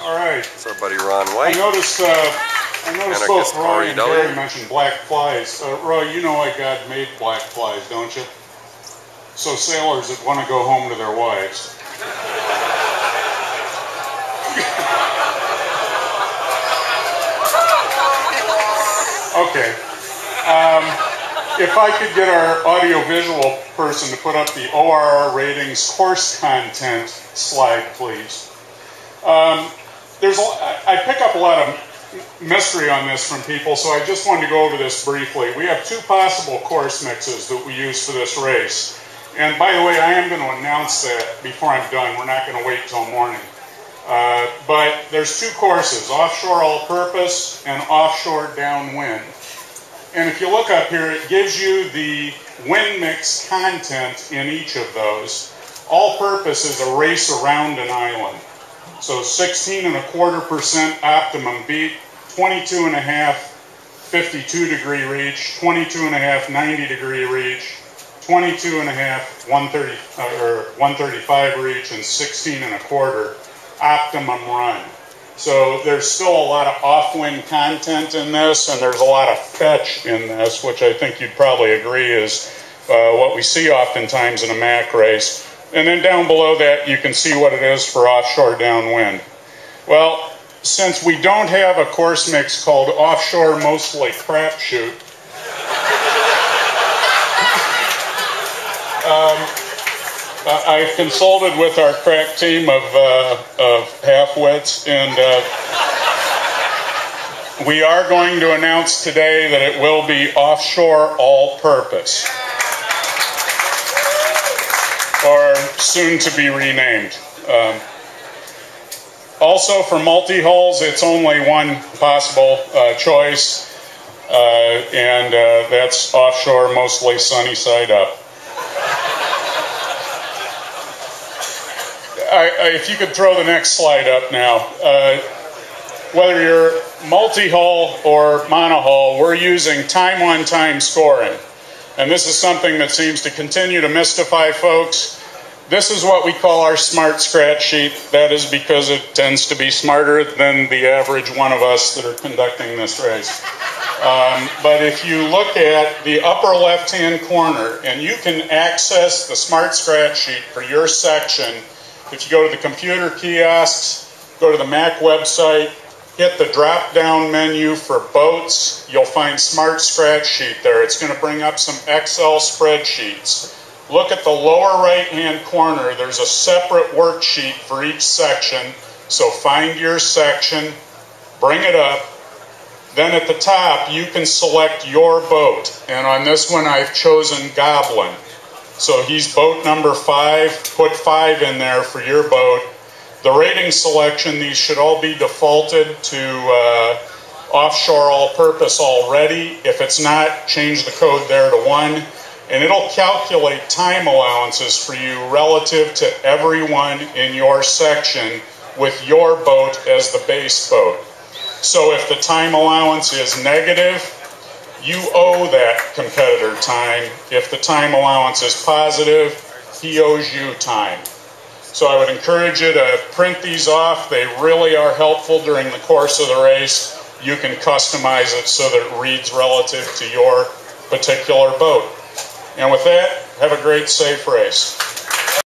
All right. It's our buddy Ron White. I noticed both Roy and Gary mentioned black flies. Roy, you know why God made black flies, don't you? So sailors that want to go home to their wives. Okay. If I could get our audio-visual person to put up the ORR ratings course content slide, please. I pick up a lot of mystery on this from people, so I just wanted to go over this briefly. We have two possible course mixes that we use for this race. And by the way, I am going to announce that before I'm done. We're not going to wait till morning. But there's two courses, offshore all-purpose and offshore downwind. And if you look up here, it gives you the wind mix content in each of those. All-purpose is a race around an island. So 16.25% optimum beat, 22.5 52-degree reach, 22.5 90-degree reach, 22.5 135 reach, and 16.25 optimum run. So there's still a lot of off-wind content in this, and there's a lot of fetch in this, which I think you'd probably agree is what we see oftentimes in a Mac race. And then down below that, you can see what it is for offshore downwind. Well, since we don't have a course mix called offshore mostly crapshoot, I've consulted with our crack team of half-wits, and we are going to announce today that it will be offshore all-purpose, or soon to be renamed. Also, for multi-hulls, it's only one possible choice, and that's offshore mostly sunny side up. If you could throw the next slide up now. Whether you're multi-hull or monohull, we're using time-on-time scoring. And this is something that seems to continue to mystify folks. This is what we call our smart scratch sheet. That is because it tends to be smarter than the average one of us that are conducting this race. But if you look at the upper left-hand corner, and you can access the smart scratch sheet for your section. If you go to the computer kiosks, go to the Mac website, hit the drop-down menu for boats, you'll find Smart Scratch Sheet there. It's going to bring up some Excel spreadsheets. Look at the lower right-hand corner. There's a separate worksheet for each section. So find your section, bring it up. Then at the top, you can select your boat. And on this one, I've chosen Goblin. So he's boat number 5. Put 5 in there for your boat. The rating selection, these should all be defaulted to offshore all-purpose already. If it's not, change the code there to 1. And it'll calculate time allowances for you relative to everyone in your section with your boat as the base boat. So if the time allowance is negative, you owe that competitor time. If the time allowance is positive, he owes you time. So I would encourage you to print these off. They really are helpful during the course of the race. You can customize it so that it reads relative to your particular boat. And with that, have a great, safe race.